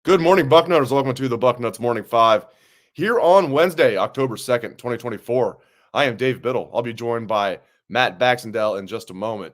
Good morning, Bucknutters. Welcome to the Bucknuts Morning 5 here on Wednesday, October 2nd, 2024. I am Dave Biddle. I'll be joined by Matt Baxendell in just a moment.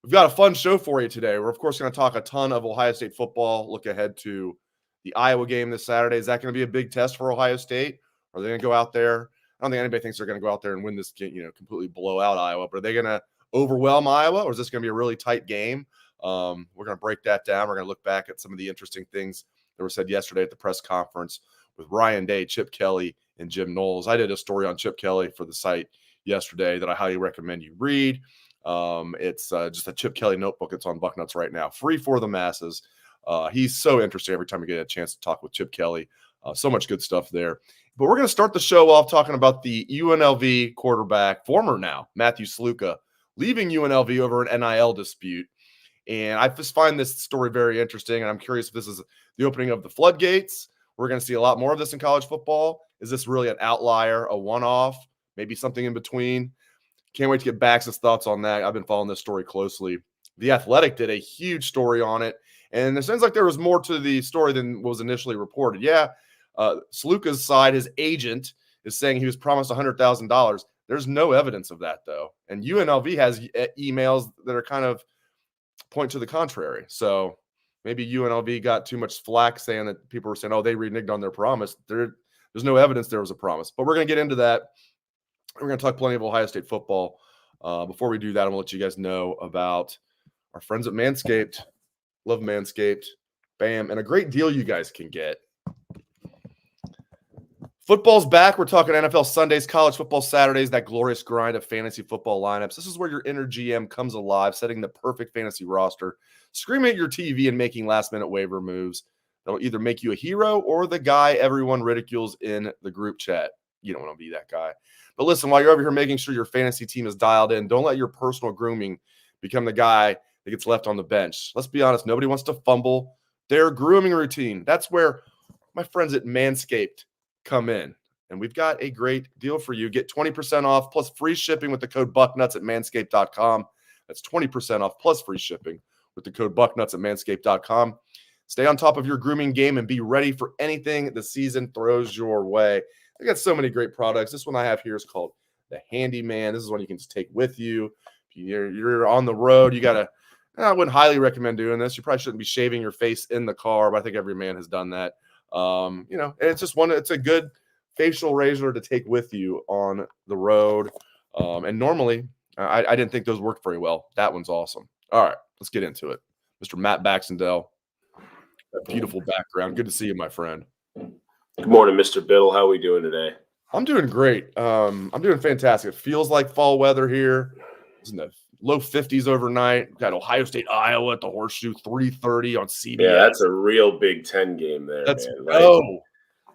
We've got a fun show for you today. We're, of course, going to talk a ton of Ohio State football, look ahead to the Iowa game this Saturday. Is that going to be a big test for Ohio State? Are they going to go out there? I don't think anybody thinks they're going to go out there and win this game, completely blow out Iowa, but are they going to overwhelm Iowa, or is this going to be a really tight game? We're going to break that down. We're going to look back at some of the interesting things that were said yesterday at the press conference with Ryan Day, Chip Kelly, and Jim Knowles. I did a story on Chip Kelly for the site yesterday that I highly recommend you read. It's just a Chip Kelly notebook. It's on Bucknuts right now, free for the masses. He's so interesting every time we get a chance to talk with Chip Kelly. So much good stuff there. But we're going to start the show off talking about the UNLV quarterback, former now, Matthew Sluka, leaving UNLV over an NIL dispute. And I just find this story very interesting, and I'm curious if this is the opening of the floodgates. We're going to see a lot more of this in college football. Is this really an outlier, a one-off, maybe something in between? Can't wait to get Bax's thoughts on that. I've been following this story closely. The Athletic did a huge story on it, and it sounds like there was more to the story than was initially reported. Yeah, Sluka's side, his agent, is saying he was promised $100,000. There's no evidence of that, though. And UNLV has emails that are kind of point to the contrary. So maybe UNLV got too much flack saying that people were saying, oh, they reneged on their promise. There's no evidence there was a promise. But we're going to get into that. We're going to talk plenty of Ohio State football. Before we do that, I'm going to let you guys know about our friends at Manscaped. Love Manscaped. Bam. And a great deal you guys can get. Football's back. We're talking NFL Sundays, college football Saturdays, that glorious grind of fantasy football lineups. This is where your inner GM comes alive, setting the perfect fantasy roster, screaming at your TV and making last-minute waiver moves that'll either make you a hero or the guy everyone ridicules in the group chat. You don't want to be that guy. But listen, while you're over here making sure your fantasy team is dialed in, don't let your personal grooming become the guy that gets left on the bench. Let's be honest, nobody wants to fumble their grooming routine. That's where my friends at Manscaped come in, and we've got a great deal for you. Get 20% off plus free shipping with the code Bucknuts at manscaped.com. That's 20% off plus free shipping with the code Bucknuts at manscaped.com. Stay on top of your grooming game and be ready for anything the season throws your way. I got so many great products. This one I have here is called the Handyman. This is one you can just take with you. If you're on the road, you got to, I wouldn't highly recommend doing this. You probably shouldn't be shaving your face in the car, but I think every man has done that. And it's just it's a good facial razor to take with you on the road. And normally I didn't think those worked very well. That one's awesome. All right, let's get into it. Mr. Matt Baxendell, that beautiful background. Good to see you, my friend. Good morning, Mr. Biddle. How are we doing today? I'm doing great. I'm doing fantastic. It feels like fall weather here. It's in the low 50s overnight. Got Ohio State, Iowa at the Horseshoe, 3:30 on CBS. Yeah, that's a real Big Ten game there, Let's man. go.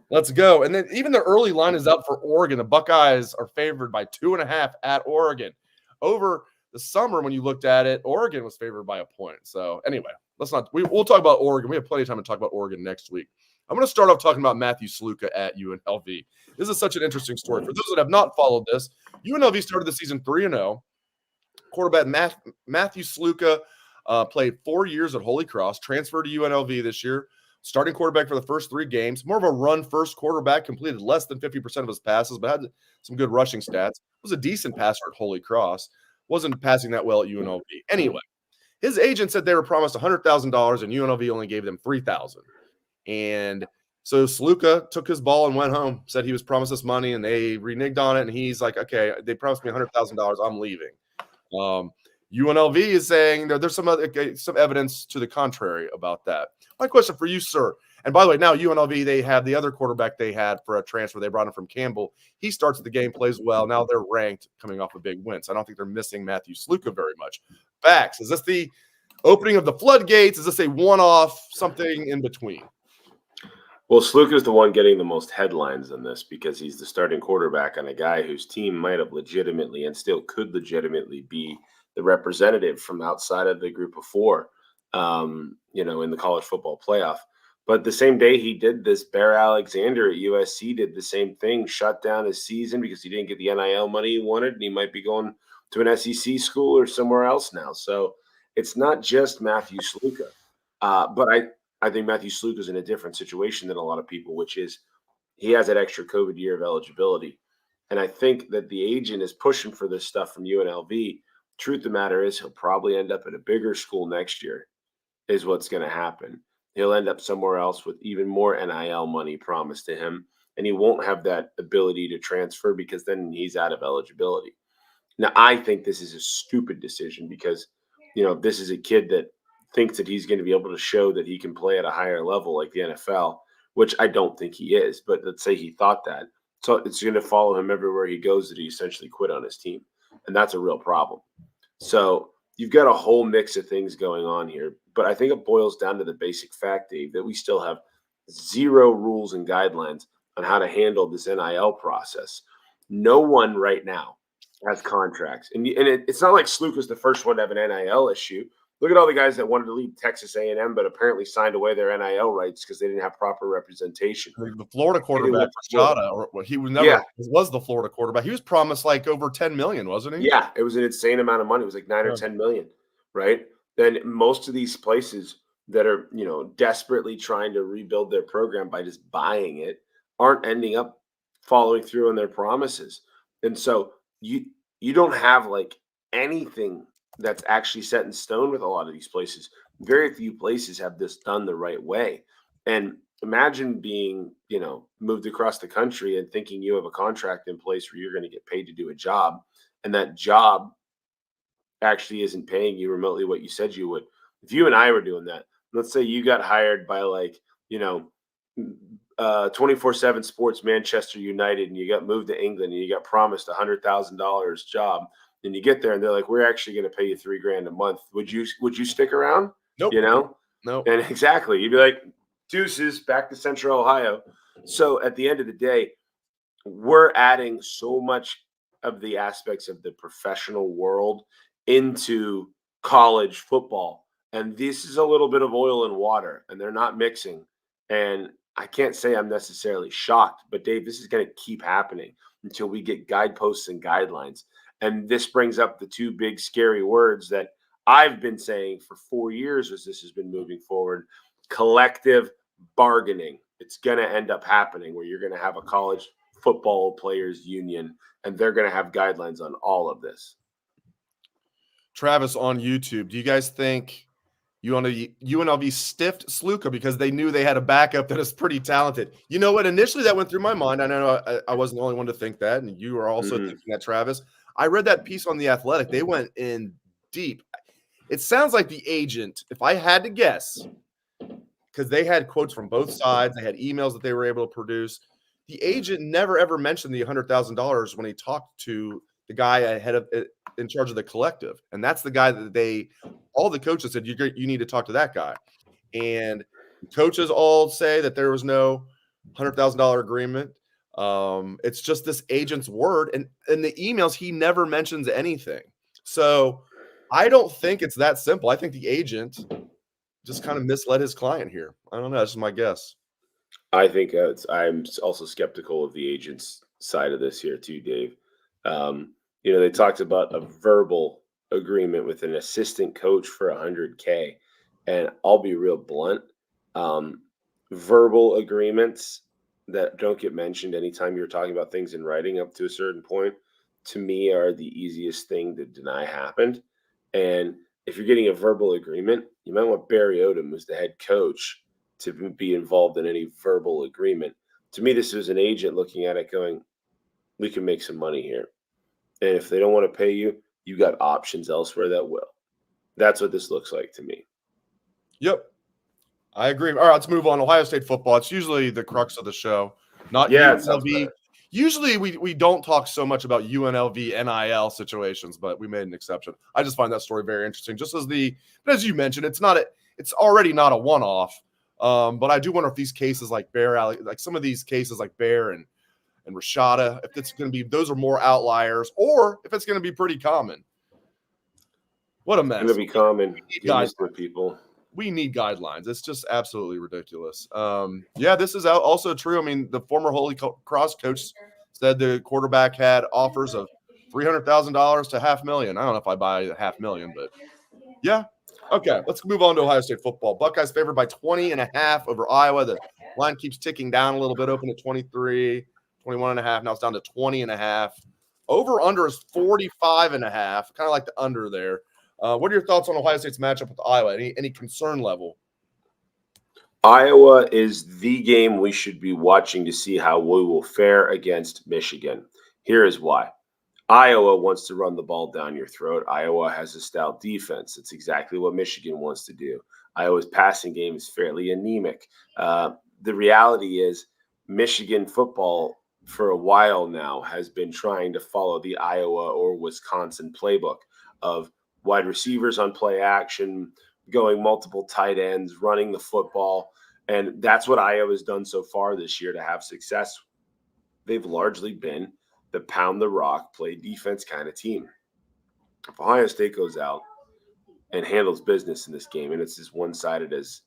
Let's go. And then even the early line is up for Oregon. The Buckeyes are favored by 2.5 at Oregon. Over the summer, when you looked at it, Oregon was favored by a point. So anyway, we'll talk about Oregon. We have plenty of time to talk about Oregon next week. I'm going to start off talking about Matthew Sluka at UNLV. This is such an interesting story. For those that have not followed this, UNLV started the season 3-0. Quarterback Matthew Sluka played 4 years at Holy Cross, transferred to UNLV this year, starting quarterback for the first 3 games. More of a run-first quarterback, completed less than 50% of his passes, but had some good rushing stats. Was a decent passer at Holy Cross. Wasn't passing that well at UNLV. Anyway, his agent said they were promised $100,000, and UNLV only gave them $3,000. And so Sluka took his ball and went home, said he was promised this money, and they reneged on it, and he's like, okay, they promised me $100,000. I'm leaving. UNLV is saying there's some evidence to the contrary about that. My question for you, sir, and by the way, now UNLV, they have the other quarterback they had for a transfer. They brought him from Campbell. He starts the game, plays well. Now they're ranked coming off a big win. So I don't think they're missing Matthew Sluka very much. Bax, is this the opening of the floodgates? Is this a one-off, something in between? Well, Sluka is the one getting the most headlines in this because he's the starting quarterback on a guy whose team might have legitimately and still could legitimately be the representative from outside of the group of 4, in the college football playoff. But the same day he did this, Bear Alexander at USC did the same thing, shut down his season because he didn't get the NIL money he wanted, and he might be going to an SEC school or somewhere else now. So it's not just Matthew Sluka. But I think Matthew Sluka is in a different situation than a lot of people, which is he has that extra COVID year of eligibility. And I think that the agent is pushing for this stuff from UNLV. Truth of the matter is he'll probably end up at a bigger school next year is what's going to happen. He'll end up somewhere else with even more NIL money promised to him, and he won't have that ability to transfer because then he's out of eligibility. Now, I think this is a stupid decision because, this is a kid that thinks that he's going to be able to show that he can play at a higher level like the NFL, which I don't think he is. But let's say he thought that. So it's going to follow him everywhere he goes that he essentially quit on his team. And that's a real problem. So you've got a whole mix of things going on here. But I think it boils down to the basic fact, Dave, that we still have zero rules and guidelines on how to handle this NIL process. No one right now has contracts. And it's not like Sluka's the first one to have an NIL issue. Look at all the guys that wanted to leave Texas A&M, but apparently signed away their NIL rights because they didn't have proper representation. The Florida quarterback, Rashada, or he was never was the Florida quarterback. He was promised like over $10 million, wasn't he? Yeah, it was an insane amount of money. It was like 9 or 10 million, right? Then most of these places that are, desperately trying to rebuild their program by just buying it aren't ending up following through on their promises. And so you don't have like anything that's actually set in stone with a lot of these places. Very few places have this done the right way. And imagine being, moved across the country and thinking you have a contract in place where you're going to get paid to do a job, and that job actually isn't paying you remotely what you said you would. If you and I were doing that, let's say you got hired by 24/7 Sports Manchester United, and you got moved to England and you got promised $100,000 job. And you get there and they're like, we're actually going to pay you $3,000 a month. Would you stick around? Nope. No. And exactly. You'd be like, deuces, back to Central Ohio. So at the end of the day, we're adding so much of the aspects of the professional world into college football. And this is a little bit of oil and water, and they're not mixing. And I can't say I'm necessarily shocked, but Dave, this is going to keep happening until we get guideposts and guidelines. And this brings up the two big scary words that I've been saying for 4 years as this has been moving forward: collective bargaining. It's going to end up happening where you're going to have a college football players union, and they're going to have guidelines on all of this. Travis on YouTube, do you guys think UNLV stiffed Sluka because they knew they had a backup that is pretty talented? You know what? Initially that went through my mind. I know I wasn't the only one to think that, and you are also thinking that, Travis. I read that piece on The Athletic. They went in deep. It sounds like the agent, if I had to guess, because they had quotes from both sides, they had emails that they were able to produce. The agent never ever mentioned the $100,000 when he talked to the guy in charge of the collective, and that's the guy that all the coaches said you need to talk to that guy, and coaches all say that there was no $100,000 agreement. It's just this agent's word, and in the emails he never mentions anything. So I don't think it's that simple. I think the agent just kind of misled his client here. I don't know. That's just my guess. I think I'm also skeptical of the agent's side of this here too, Dave. They talked about a verbal agreement with an assistant coach for $100K, and I'll be real blunt. Verbal agreements that don't get mentioned anytime you're talking about things in writing up to a certain point, to me, are the easiest thing to deny happened. And if you're getting a verbal agreement, you might want Barry Odom, who's the head coach, to be involved in any verbal agreement. To me, this is an agent looking at it going, we can make some money here. And if they don't want to pay you, you got options elsewhere that will. That's what this looks like to me. Yep. I agree. All right, let's move on. Ohio State football. It's usually the crux of the show. Not UNLV. Usually we don't talk so much about UNLV NIL situations, but we made an exception. I just find that story very interesting. Just as you mentioned, it's already not a one-off. But I do wonder if these cases like some of these cases like Bear and Rashada, if it's going to be, those are more outliers, or if it's going to be pretty common. What a mess. It's going to be common. For people. We need guidelines. It's just absolutely ridiculous. This is also true. I mean, the former Holy Cross coach said the quarterback had offers of $300,000 to $500,000. I don't know if I buy $500,000, but yeah. Okay, let's move on to Ohio State football. Buckeyes favored by 20.5 over Iowa. The line keeps ticking down a little bit, open at 23, 21.5. Now it's down to 20.5. Over under is 45.5, kind of like the under there. What are your thoughts on Ohio State's matchup with Iowa? Any concern level? Iowa is the game we should be watching to see how we will fare against Michigan. Here is why. Iowa wants to run the ball down your throat. Iowa has a stout defense. It's exactly what Michigan wants to do. Iowa's passing game is fairly anemic. The reality is Michigan football for a while now has been trying to follow the Iowa or Wisconsin playbook of wide receivers on play action, going multiple tight ends, running the football. And that's what Iowa's done so far this year to have success. They've largely been the pound the rock, play defense kind of team. If Ohio State goes out and handles business in this game, and it's as one-sided as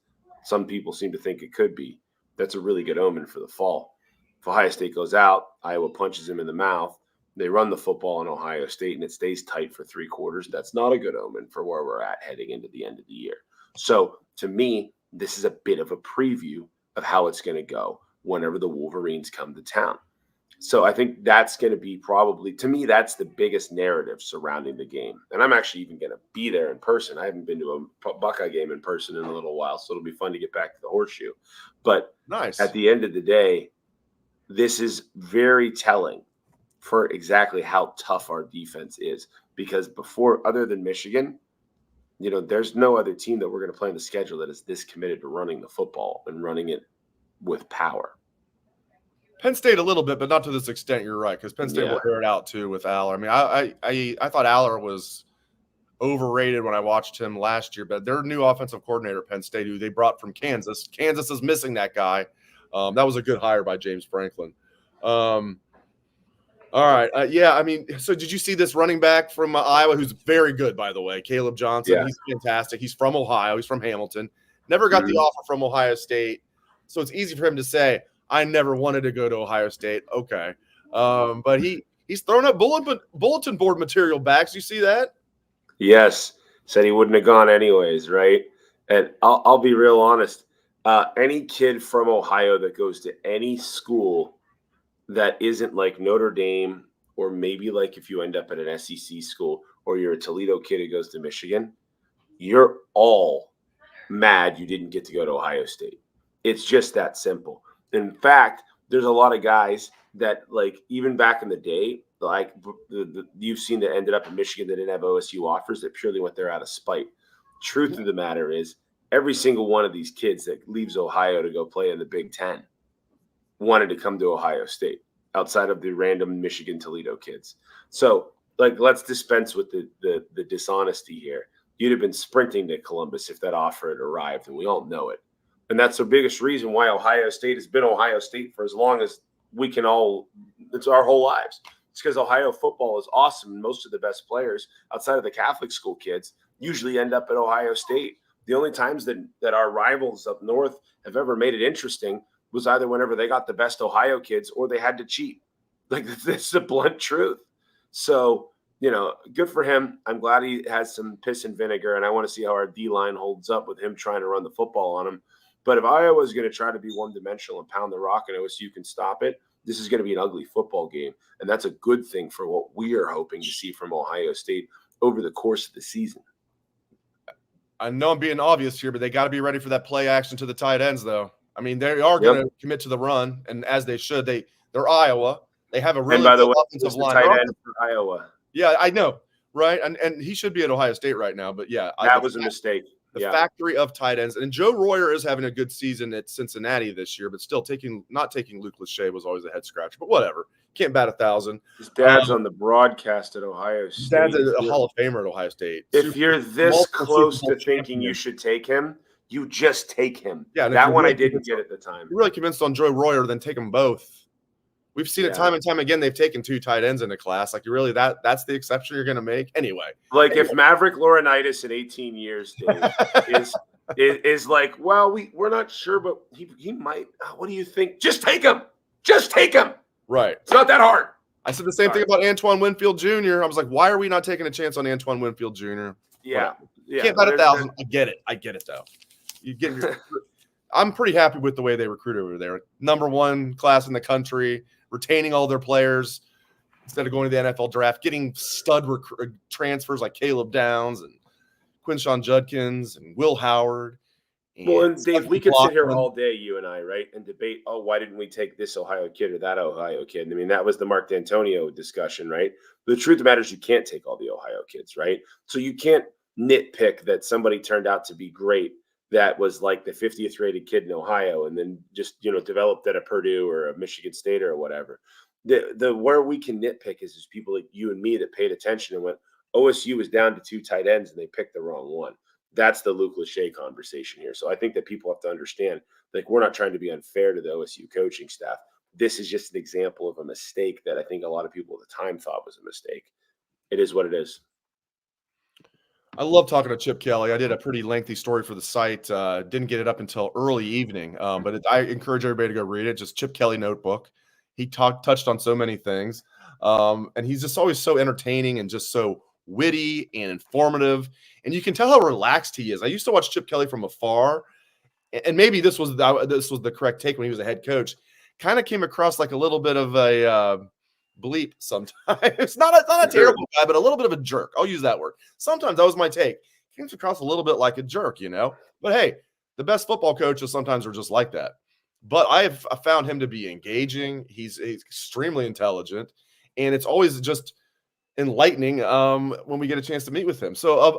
some people seem to think it could be, that's a really good omen for the fall. If Ohio State goes out, Iowa punches him in the mouth, they run the football on Ohio State, and it stays tight for 3 quarters, that's not a good omen for where we're at heading into the end of the year. So, to me, this is a bit of a preview of how it's going to go whenever the Wolverines come to town. So I think that's going to be probably, to me, that's the biggest narrative surrounding the game. And I'm actually even going to be there in person. I haven't been to a Buckeye game in person in a little while, so it'll be fun to get back to the Horseshoe. But nice. At the end of the day, this is very telling for exactly how tough our defense is. Because before, other than Michigan, there's no other team that we're going to play in the schedule that is this committed to running the football and running it with power. Penn State a little bit, but not to this extent. You're right, because Penn State will air it out too with Aller. I mean, I thought Aller was overrated when I watched him last year, but their new offensive coordinator, Penn State, who they brought from Kansas. Kansas is missing that guy. That was a good hire by James Franklin. All right, I mean, so did you see this running back from Iowa, who's very good, by the way, Caleb Johnson? Yeah. He's fantastic. He's from Ohio. He's from Hamilton. Never got the offer from Ohio State, so it's easy for him to say, I never wanted to go to Ohio State. Okay. But he's thrown up bulletin board material backs. You see that? Yes. Said he wouldn't have gone anyways, right? And I'll be real honest. Any kid from Ohio that goes to any school that isn't like Notre Dame, or maybe like if you end up at an SEC school, or you're a Toledo kid who goes to Michigan, you're all mad you didn't get to go to Ohio State. It's just that simple. In fact, there's a lot of guys that, like, even back in the day, like you've seen that ended up in Michigan that didn't have OSU offers that purely went there out of spite. Truth of the matter is, every single one of these kids that leaves Ohio to go play in the Big Ten wanted to come to Ohio State outside of the random Michigan Toledo kids. So, like, let's dispense with the dishonesty here. You'd have been sprinting to Columbus if that offer had arrived, and we all know it. And that's the biggest reason why Ohio State has been Ohio State for as long as we can all – it's our whole lives. It's because Ohio football is awesome, and most of the best players outside of the Catholic school kids usually end up at Ohio State. The only times that our rivals up north have ever made it interesting was either whenever they got the best Ohio kids or they had to cheat. Like, that's the blunt truth. So, good for him. I'm glad he has some piss and vinegar, and I want to see how our D-line holds up with him trying to run the football on him. But if Iowa is going to try to be one-dimensional and pound the rock and OSU can stop it, this is going to be an ugly football game. And that's a good thing for what we are hoping to see from Ohio State over the course of the season. I know I'm being obvious here, but they got to be ready for that play action to the tight ends, though. I mean, they are going to commit to the run, and as they should. They're Iowa. They have a really good offensive line. Tight end for Iowa. Yeah, I know, right? And he should be at Ohio State right now, but yeah. That was a mistake. The factory of tight ends. And Joe Royer is having a good season at Cincinnati this year, but still not taking Luke Lachey was always a head scratcher. But whatever. Can't bat 1,000. His dad's on the broadcast at Ohio State. His dad's a Hall of Famer at Ohio State. If you're this close to thinking you should take him, you just take him. Yeah, that one I didn't get at the time. You're really convinced on Joe Royer, then take them both. We've seen it time and time again. They've taken 2 tight ends in a class. Like, you really that's the exception you're going to make anyway. Like, if Maverick Laurinaitis at 18 years is like, well, we're not sure, but he might. What do you think? Just take him. Just take him. Right. It's not that hard. I said the same thing about Antoine Winfield Jr. I was like, why are we not taking a chance on Antoine Winfield Jr.? Yeah. Yeah, Can't bat 1,000. I get it though. You get I'm pretty happy with the way they recruit over there. Number 1 class in the country, retaining all their players instead of going to the NFL draft, getting stud transfers like Caleb Downs and Quinshon Judkins and Will Howard. Well, and Dave, we could sit here Blockman. all day, you and I, right, and debate, oh, why didn't we take this Ohio kid or that Ohio kid? I mean, that was the Mark D'Antonio discussion, right? But the truth of the matter is you can't take all the Ohio kids, right? So you can't nitpick that somebody turned out to be great that was like the 50th rated kid in Ohio and then just, developed at a Purdue or a Michigan State or whatever. The where we can nitpick is people like you and me that paid attention and went, OSU was down to 2 tight ends and they picked the wrong one. That's the Luke Lachey conversation here. So I think that people have to understand, like, we're not trying to be unfair to the OSU coaching staff. This is just an example of a mistake that I think a lot of people at the time thought was a mistake. It is what it is. I love talking to Chip Kelly. I did a pretty lengthy story for the site. Didn't get it up until early evening, but I encourage everybody to go read it. Just Chip Kelly notebook. He touched on so many things, and he's just always so entertaining and just so witty and informative. And you can tell how relaxed he is. I used to watch Chip Kelly from afar, and maybe this was the correct take when he was a head coach. Kind of came across like a little bit of a bleep sometimes. Not a terrible guy, but a little bit of a jerk. I'll use that word. Sometimes that was my take. Came across a little bit like a jerk, But hey, the best football coaches sometimes are just like that. But I found him to be engaging. He's extremely intelligent, and it's always just enlightening when we get a chance to meet with him. So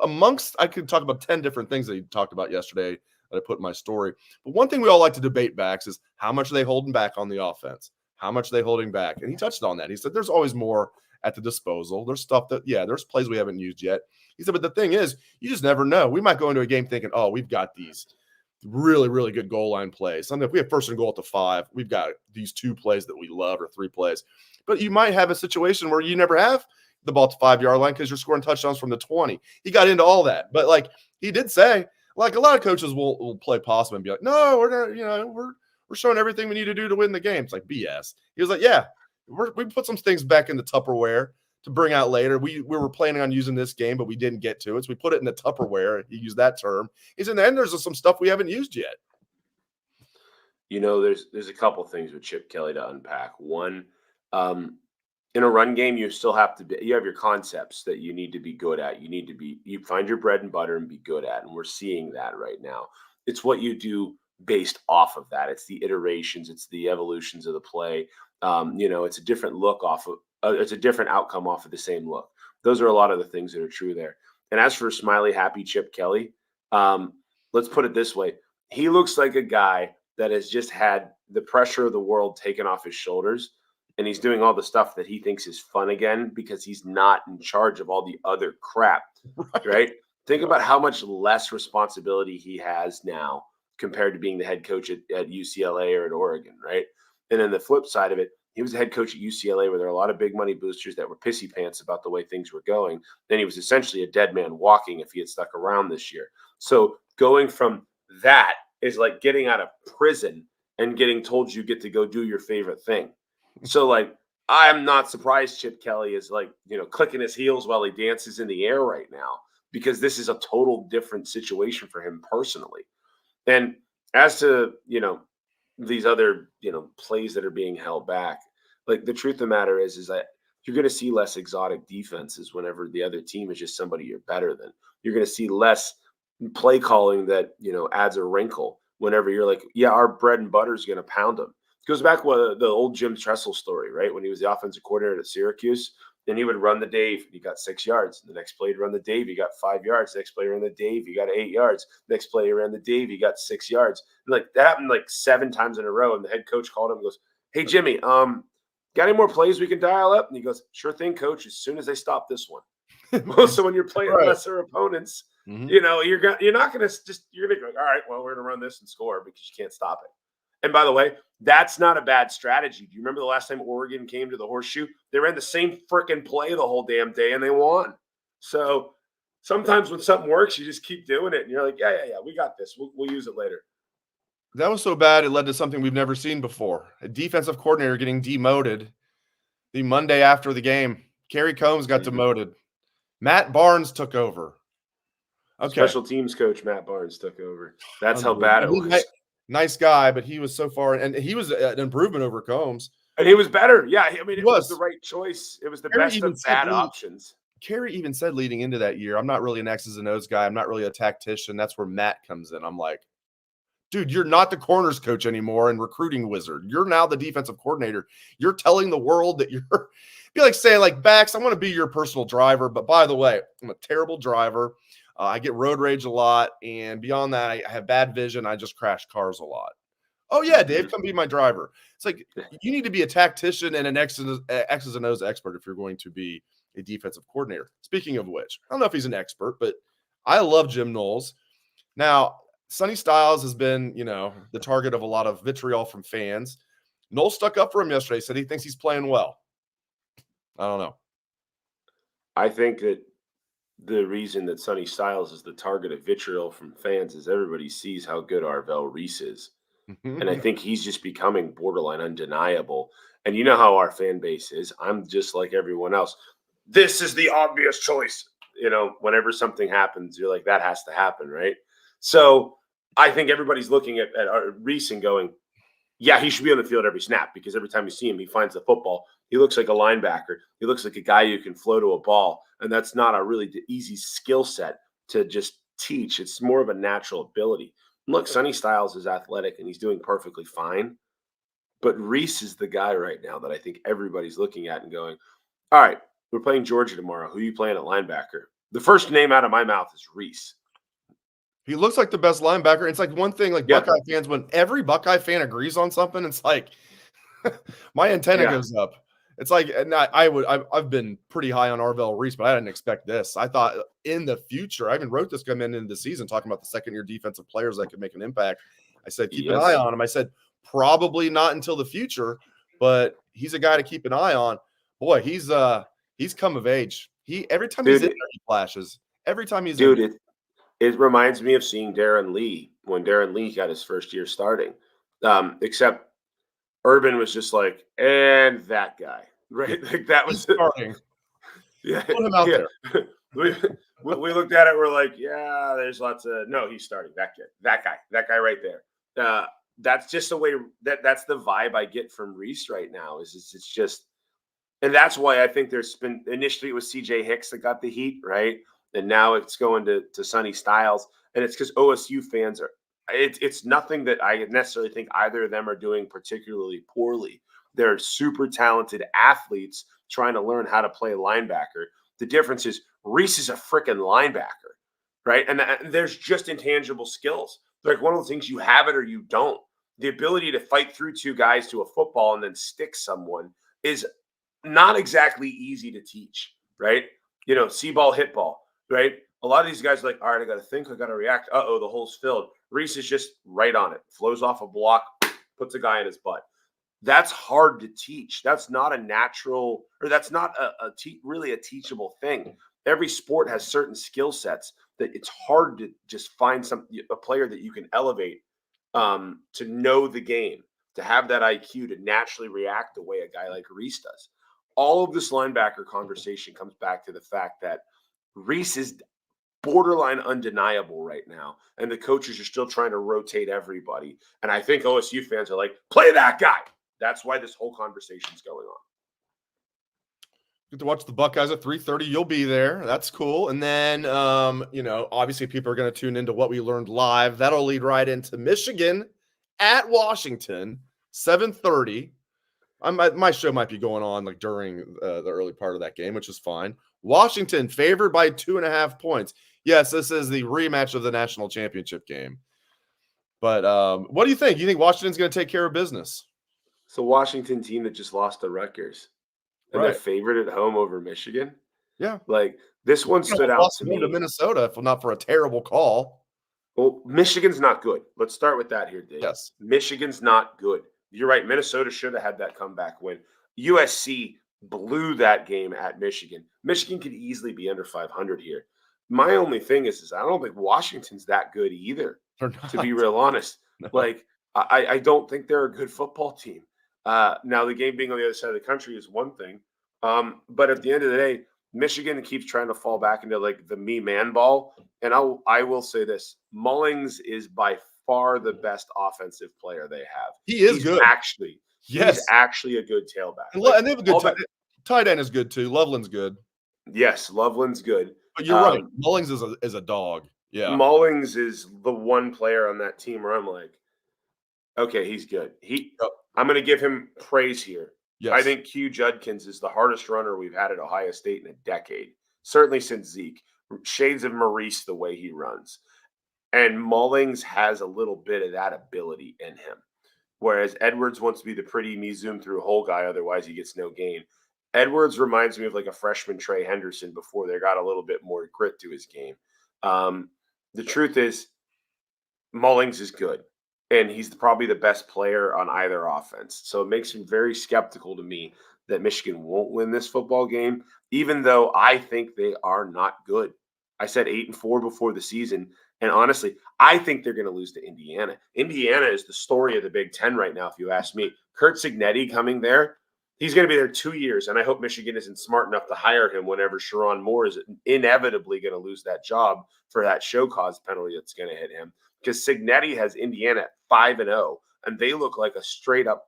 I could talk about 10 different things that he talked about yesterday that I put in my story. But one thing we all like to debate, Bax, is how much are they holding back on the offense? How much are they holding back? And he touched on that. He said there's always more at the disposal. There's stuff there's plays we haven't used yet. He said, but the thing is, you just never know. We might go into a game thinking, oh, we've got these really, really good goal line plays. Something if we have 1st and goal at the 5, we've got these 2 plays that we love or 3 plays. But you might have a situation where you never have the ball at the 5-yard line because you're scoring touchdowns from the 20. He got into all that. But like he did say, like a lot of coaches will play possum and be like, no, we're not, we're showing everything we need to do to win the game. It's like BS. He was like, yeah, we put some things back in the Tupperware to bring out later. We were planning on using this game, but we didn't get to it. So we put it in the Tupperware. He used that term. He said, and there's some stuff we haven't used yet. There's a couple things with Chip Kelly to unpack. One, in a run game, you still have you have your concepts that you need to be good at. You find your bread and butter and be good at. And we're seeing that right now. It's what you do based off of that. It's the iterations, it's the evolutions of the play. It's a different look it's a different outcome off of the same look. Those are a lot of the things that are true there. And as for smiley, happy Chip Kelly, let's put it this way. He looks like a guy that has just had the pressure of the world taken off his shoulders. And he's doing all the stuff that he thinks is fun again because he's not in charge of all the other crap, right? Think about how much less responsibility he has now compared to being the head coach at UCLA or at Oregon, right? And then the flip side of it, he was the head coach at UCLA where there were a lot of big money boosters that were pissy pants about the way things were going. Then he was essentially a dead man walking if he had stuck around this year. So going from that is like getting out of prison and getting told you get to go do your favorite thing. So, like, I'm not surprised Chip Kelly is, like, clicking his heels while he dances in the air right now because this is a total different situation for him personally. And as to, these other, plays that are being held back, like, the truth of the matter is that you're going to see less exotic defenses whenever the other team is just somebody you're better than. You're going to see less play calling that, adds a wrinkle whenever you're like, yeah, our bread and butter is going to pound them. It goes back with the old Jim Tressel story, right? When he was the offensive coordinator at Syracuse, then he would run the Dave, he got 6 yards. The next play he'd run the Dave, he got 5 yards. The next play he ran the Dave, he got 8 yards. The next play he ran the Dave, he got 6 yards. And like that happened like 7 times in a row. And the head coach called him and goes, "Hey Jimmy, got any more plays we can dial up?" And he goes, "Sure thing, coach, as soon as they stop this one." So when you're playing lesser opponents, you're not going to you're going to go, all right, well, we're going to run this and score because you can't stop it. And by the way, that's not a bad strategy. Do you remember the last time Oregon came to the Horseshoe? They ran the same freaking play the whole damn day and they won. So sometimes when something works, you just keep doing it. And you're like, yeah, we got this. We'll use it later. That was so bad, it led to something we've never seen before. A defensive coordinator getting demoted the Monday after the game. Kerry Combs got demoted. Matt Barnes took over. Okay. Special teams coach Matt Barnes took over. That's how bad it was. Nice guy, but he was so far, and he was an improvement over Combs. And he was better. Yeah, I mean, it was the right choice. It was the Kerry best of bad options. Kerry even said leading into that year, I'm not really an X's and O's guy. I'm not really a tactician. That's where Matt comes in. I'm like, dude, you're not the corners coach anymore and recruiting wizard. You're now the defensive coordinator. You're telling the world that you're – be like saying, like, Bax, I want to be your personal driver. But by the way, I'm a terrible driver. I get road rage a lot. And beyond that, I have bad vision. I just crash cars a lot. Oh, yeah, Dave, come be my driver. It's like you need to be a tactician and an X's and O's expert if you're going to be a defensive coordinator. Speaking of which, I don't know if he's an expert, but I love Jim Knowles. Now, Sonny Styles has been, the target of a lot of vitriol from fans. Knowles stuck up for him yesterday, said he thinks he's playing well. I don't know. I think that the reason that Sonny Styles is the target of vitriol from fans is everybody sees how good Arvell Reese is. And I think he's just becoming borderline undeniable. And you know how our fan base is. I'm just like everyone else. This is the obvious choice. Whenever something happens, you're like, that has to happen, right? So I think everybody's looking at Reese and going, yeah, he should be on the field every snap because every time you see him, he finds the football. He looks like a linebacker. He looks like a guy you can flow to a ball. And that's not a really easy skill set to just teach. It's more of a natural ability. Look, Sonny Styles is athletic and he's doing perfectly fine. But Reese is the guy right now that I think everybody's looking at and going, all right, we're playing Georgia tomorrow. Who are you playing at linebacker? The first name out of my mouth is Reese. He looks like the best linebacker. It's like one thing, like Buckeye fans, when every Buckeye fan agrees on something, it's like my antenna goes up. It's like, and I've been pretty high on Arvell Reese, but I didn't expect this. I thought in the future, I even wrote this coming into the season talking about the second-year defensive players that could make an impact. I said, keep an eye on him. I said, probably not until the future, but he's a guy to keep an eye on. Boy, he's come of age. Every time he's in there, he flashes. Every time he's in there. It reminds me of seeing Darren Lee when Darren Lee got his first year starting. Except Urban was just like, and that guy, right? Like that was starting. Yeah, put him out there. We looked at it. We're like, yeah, there's lots of no. He's starting. That kid, that guy right there. That's just the way that's the vibe I get from Reese right now. It's just, and that's why I think there's been initially it was CJ Hicks that got the heat, right? And now it's going to Sonny Styles, and it's because OSU fans are. It's nothing that I necessarily think either of them are doing particularly poorly. They're super talented athletes trying to learn how to play linebacker. The difference is Reese is a freaking linebacker, right? And there's just intangible skills. Like one of the things you have it or you don't. The ability to fight through two guys to a football and then stick someone is not exactly easy to teach, right? See ball, hit ball, right? A lot of these guys are like, all right, I got to think, I got to react. Uh-oh, the hole's filled. Reese is just right on it, flows off a block, puts a guy in his butt. That's hard to teach. That's not a natural, or that's not really a teachable thing. Every sport has certain skill sets that it's hard to just find a player that you can elevate to know the game, to have that IQ to naturally react the way a guy like Reese does. All of this linebacker conversation comes back to the fact that Reese is borderline undeniable right now, and the coaches are still trying to rotate everybody. And I think OSU fans are like, play that guy. That's why this whole conversation is going on. Get to watch the Buckeyes at 3:30. You'll be there. That's cool. And then, obviously people are going to tune into what we learned live. That'll lead right into Michigan at Washington, 7:30. My show might be going on like during the early part of that game, which is fine. Washington favored by 2.5 points. Yes, this is the rematch of the national championship game. But what do you think? You think Washington's going to take care of business? It's a Washington team that just lost to Rutgers. And they're favored at home over Michigan. Yeah. Like this one stood out to me. To Minnesota, if not for a terrible call. Well, Michigan's not good. Let's start with that here, Dave. Yes. Michigan's not good. You're right. Minnesota should have had that comeback win. USC blew that game at Michigan. Michigan could easily be under 500 here. My only thing is I don't think Washington's that good either, to be real honest. No. Like, I don't think they're a good football team. Now, the game being on the other side of the country is one thing. But at the end of the day, Michigan keeps trying to fall back into like the me man ball. And I will say this: Mullings is by far the best offensive player they have. He is good. He's actually a good tailback. And they have a good tight end is good too. Loveland's good. Yes, Loveland's good. But you're right. Mullings is a dog. Yeah. Mullings is the one player on that team where I'm like, okay, he's good. I'm going to give him praise here. Yes. I think Q Judkins is the hardest runner we've had at Ohio State in a decade, certainly since Zeke. Shades of Maurice the way he runs. And Mullings has a little bit of that ability in him. Whereas Edwards wants to be the pretty me zoom through hole guy, otherwise he gets no gain. Edwards reminds me of like a freshman Trey Henderson before they got a little bit more grit to his game. The truth is, Mullings is good, and he's probably the best player on either offense. So it makes him very skeptical to me that Michigan won't win this football game, even though I think they are not good. I said 8-4 before the season, and honestly, I think they're going to lose to Indiana. Indiana is the story of the Big Ten right now, if you ask me. Curt Cignetti coming there, he's going to be there 2 years, and I hope Michigan isn't smart enough to hire him whenever Sharon Moore is inevitably going to lose that job for that show cause penalty that's going to hit him. Because Cignetti has Indiana at 5-0, and they look like a straight-up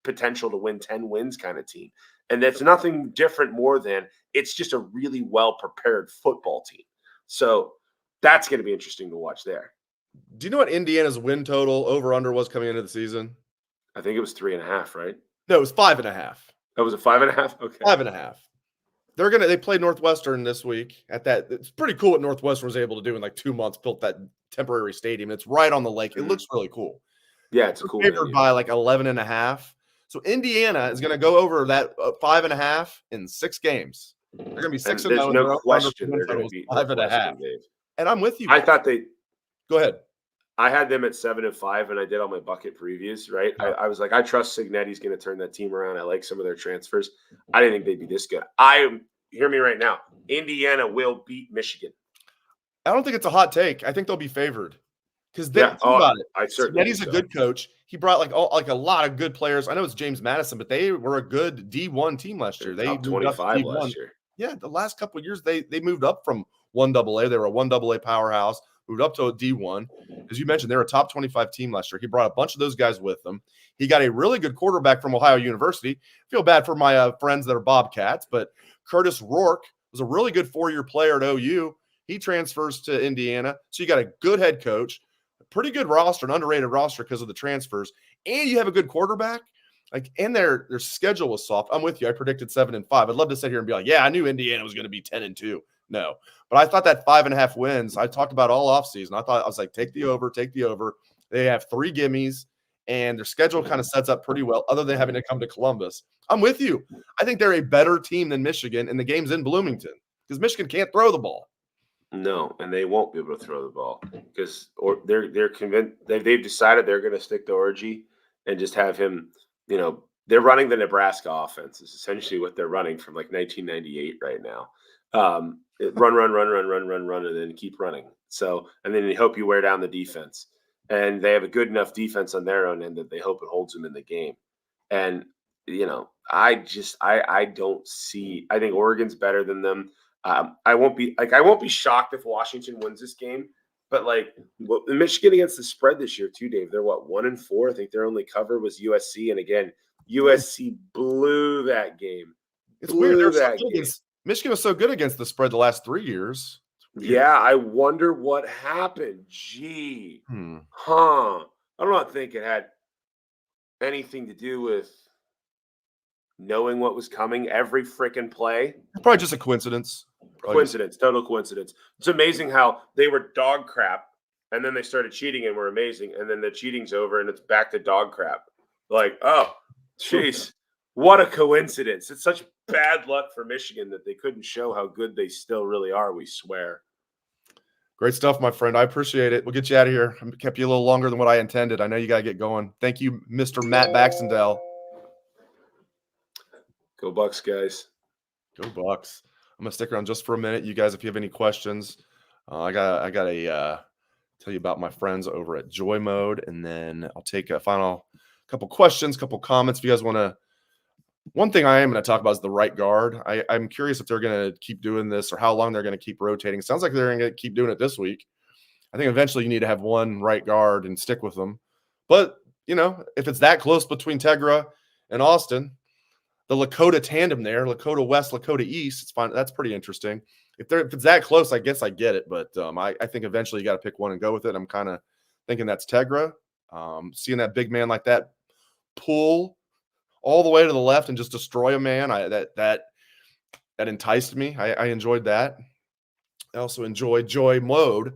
potential to win 10 wins kind of team. And that's nothing different more than it's just a really well-prepared football team. So that's going to be interesting to watch there. Do you know what Indiana's win total over-under was coming into the season? I think it was 3.5, right? No, it was 5.5. That was a 5.5? Okay. 5.5. They played Northwestern this week at that. It's pretty cool what Northwestern was able to do in like 2 months, built that temporary stadium. It's right on the lake. It looks really cool. Yeah, it's cool. Favored by like 11.5. So Indiana is going to go over that 5.5 in 6 games. They're going to be 6-0. There's no question they're going to be 5.5. And I'm with you. I thought they. Go ahead. I had them at 7-5, and I did all my bucket previews, right? I was like, I trust Cignetti's going to turn that team around. I like some of their transfers. I didn't think they'd be this good. Hear me right now. Indiana will beat Michigan. I don't think it's a hot take. I think they'll be favored. Because think about it. Cignetti's a good coach. He brought like a lot of good players. I know it's James Madison, but they were a good D1 team last year. They moved 25 up last year. Yeah, the last couple of years they moved up from 1AA. They were a 1AA powerhouse. Moved up to a D1. As you mentioned, they were a top 25 team last year. He brought a bunch of those guys with him. He got a really good quarterback from Ohio University. I feel bad for my friends that are Bobcats, but Curtis Rourke was a really good 4-year player at OU. He transfers to Indiana. So you got a good head coach, a pretty good roster, an underrated roster because of the transfers, and you have a good quarterback. And their schedule was soft. I'm with you. I predicted 7-5. I'd love to sit here and be like, yeah, I knew Indiana was going to be 10-2. No, but I thought that 5.5 wins, I talked about all offseason. I was like, take the over. They have 3 gimmies, and their schedule kind of sets up pretty well, other than having to come to Columbus. I'm with you. I think they're a better team than Michigan, and the game's in Bloomington because Michigan can't throw the ball. No, and they won't be able to throw the ball because they're convinced they've decided they're going to stick to Orgy and just have him. They're running the Nebraska offense. Is essentially what they're running from like 1998 right now. Run, and then keep running. So, and then you hope you wear down the defense. And they have a good enough defense on their own end that they hope it holds them in the game. And, I don't see, I think Oregon's better than them. I won't be shocked if Washington wins this game, but Michigan against the spread this year too, Dave, they're 1-4. I think their only cover was USC. And again, USC blew that game. It's weird. Michigan was so good against the spread the last 3 years. Yeah, I wonder what happened. Gee. I don't think it had anything to do with knowing what was coming every freaking play. Probably just a coincidence. Total coincidence. It's amazing how they were dog crap, and then they started cheating and were amazing, and then the cheating's over, and it's back to dog crap. Oh, jeez. What a coincidence. It's such bad luck for Michigan that they couldn't show how good they still really are, we swear. Great stuff, my friend. I appreciate it. We'll get you out of here. I kept you a little longer than what I intended. I know you got to get going. Thank you, Mr. Matt Baxendell. Go Bucks, guys. Go Bucks. I'm going to stick around just for a minute. You guys, if you have any questions, I got to tell you about my friends over at Joy Mode, and then I'll take a final couple questions, couple comments. If you guys want to One thing I am going to talk about is the right guard. I'm curious if they're going to keep doing this or how long they're going to keep rotating. Sounds like they're going to keep doing it this week. I think eventually you need to have one right guard and stick with them. But, if it's that close between Tegra and Austin, the Lakota tandem there, Lakota West, Lakota East, it's fine. That's pretty interesting. If it's that close, I guess I get it. But I think eventually you got to pick one and go with it. I'm kind of thinking that's Tegra. Seeing that big man like that pull all the way to the left and just destroy a man, that enticed me. I enjoyed that. I also enjoyed joy mode.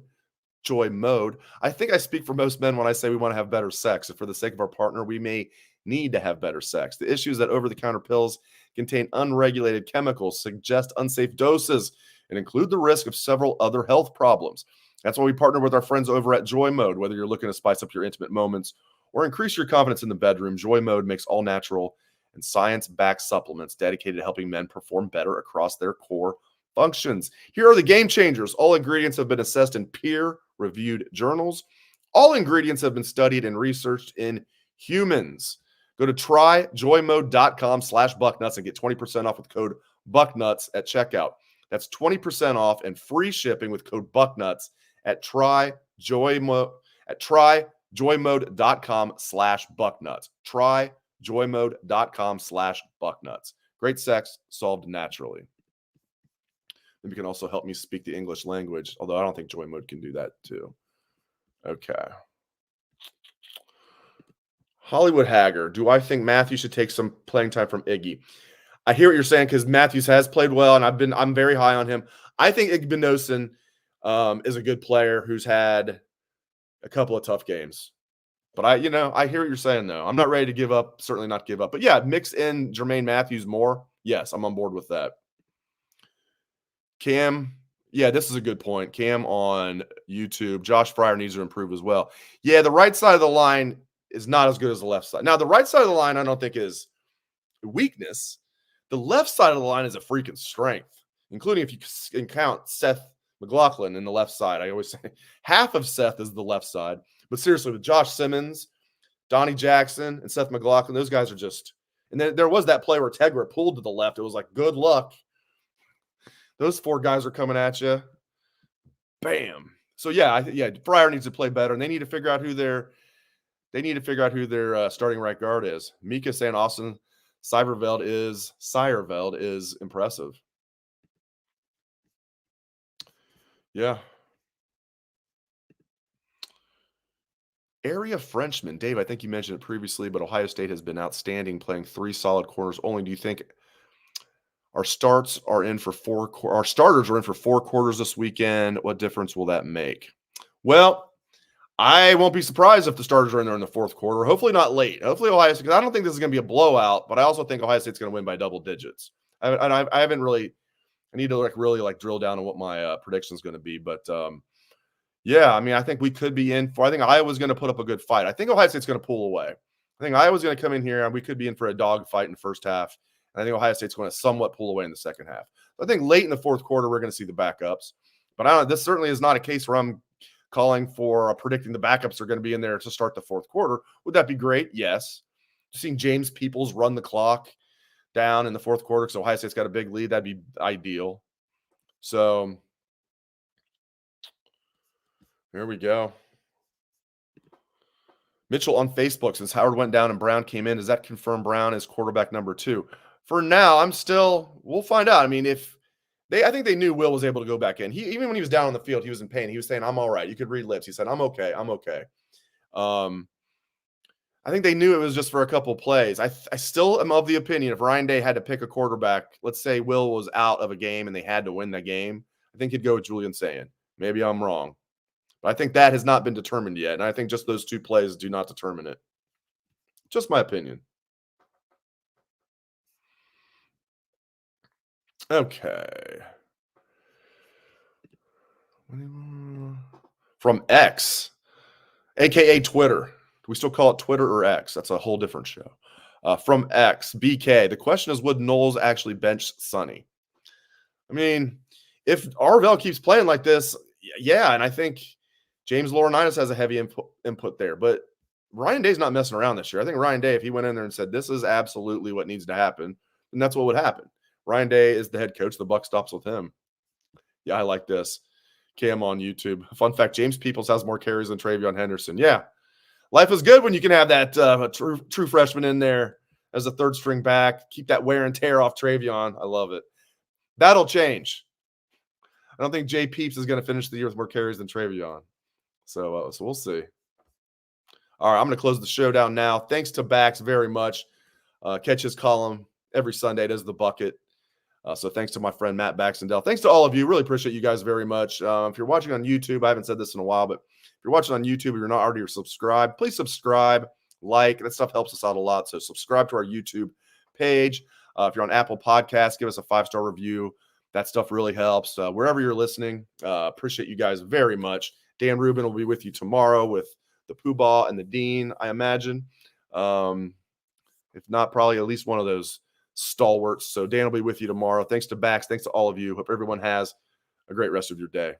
I think I speak for most men when I say we want to have better sex. And for the sake of our partner, we may need to have better sex. The issue is that over-the-counter pills contain unregulated chemicals, suggest unsafe doses, and include the risk of several other health problems. That's why we partner with our friends over at Joy Mode. Whether you're looking to spice up your intimate moments or increase your confidence in the bedroom, Joy Mode makes all natural and science-backed supplements dedicated to helping men perform better across their core functions. Here are the game changers. All ingredients have been assessed in peer-reviewed journals. All ingredients have been studied and researched in humans. Go to tryjoymode.com/bucknuts and get 20% off with code Bucknuts at checkout. That's 20% off and free shipping with code Bucknuts at tryjoymode.com/bucknuts. Tryjoymode.com/bucknuts. Great sex solved naturally. And you can also help me speak the English language, although I don't think Joy Mode can do that too. Okay. Hollywood Hagger. Do I think Matthew should take some playing time from Iggy? I hear what you're saying because Matthews has played well, and I'm very high on him. I think Igbinosun is a good player who's had a couple of tough games. But I hear what you're saying though. I'm not ready to give up. Certainly not give up. But yeah, mix in Jermaine Matthews more. Yes, I'm on board with that. Cam, yeah, this is a good point. Cam on YouTube. Josh Fryer needs to improve as well. Yeah, the right side of the line is not as good as the left side. Now, the right side of the line I don't think is weakness. The left side of the line is a freaking strength, including if you can count Seth McLaughlin in the left side. I always say half of Seth is the left side. But seriously, with Josh Simmons, Donnie Jackson, and Seth McLaughlin, those guys are just – and then there was that play where Tegra pulled to the left. It was like, good luck. Those four guys are coming at you. Bam. So, yeah, Fryer needs to play better, and they need to figure out who their starting right guard is. Mika saying Austin Seierveld is impressive. Yeah. Area Frenchman. Dave, I think you mentioned it previously, but Ohio State has been outstanding, playing 3 solid corners only. Do you think our starters are in for 4 quarters this weekend? What difference will that make? Well, I won't be surprised if the starters are in there in the fourth quarter. Hopefully not late. Hopefully Ohio State, because I don't think this is going to be a blowout, but I also think Ohio State's going to win by double digits. I haven't really – I need to really drill down on what my prediction is going to be. But, yeah, I mean, I think we could be in for – I think Iowa's going to put up a good fight. I think Ohio State's going to pull away. I think Iowa's going to come in here, and we could be in for a dog fight in the first half. And I think Ohio State's going to somewhat pull away in the second half. I think late in the fourth quarter, we're going to see the backups. But this certainly is not a case where I'm calling for predicting the backups are going to be in there to start the fourth quarter. Would that be great? Yes. Seeing James Peoples run the clock down in the fourth quarter because Ohio State's got a big lead, that'd be ideal. So here we go. Mitchell on Facebook, since Howard went down and Brown came in, does that confirm Brown as quarterback number 2? For now, we'll find out. I mean, I think they knew Will was able to go back in. Even when he was down on the field, he was in pain. He was saying, I'm all right. You could read lips. He said, I'm okay. I think they knew it was just for a couple plays. I still am of the opinion if Ryan Day had to pick a quarterback, let's say Will was out of a game and they had to win the game, I think he'd go with Julian Sayin. Maybe I'm wrong. But I think that has not been determined yet. And I think just those 2 plays do not determine it. Just my opinion. Okay. From X, a.k.a. Twitter. Do we still call it Twitter or X? That's a whole different show. From X, BK. The question is, would Knowles actually bench Sonny? I mean, if Arvell keeps playing like this, yeah, and I think James Laurinaitis has a heavy input there. But Ryan Day's not messing around this year. I think Ryan Day, if he went in there and said, this is absolutely what needs to happen, and that's what would happen. Ryan Day is the head coach. The buck stops with him. Yeah, I like this. Cam on YouTube. Fun fact, James Peoples has more carries than Travion Henderson. Yeah. Life is good when you can have that true freshman in there as a third string back. Keep that wear and tear off Travion. I love it. That'll change. I don't think Jay Peeps is going to finish the year with more carries than Travion. So we'll see. All right, I'm going to close the show down now. Thanks to Bax very much. Catch his column every Sunday. Does the bucket. So thanks to my friend Matt Baxendell. Thanks to all of you. Really appreciate you guys very much. If you're watching on YouTube, I haven't said this in a while, but if you're watching on YouTube, if you're not already subscribed, please subscribe, like. That stuff helps us out a lot. So subscribe to our YouTube page. If you're on Apple Podcasts, give us a 5-star review. That stuff really helps. Wherever you're listening, appreciate you guys very much. Dan Rubin will be with you tomorrow with the Poobah and the Dean, I imagine. If not, probably at least one of those stalwarts. So Dan will be with you tomorrow. Thanks to Bax. Thanks to all of you. Hope everyone has a great rest of your day.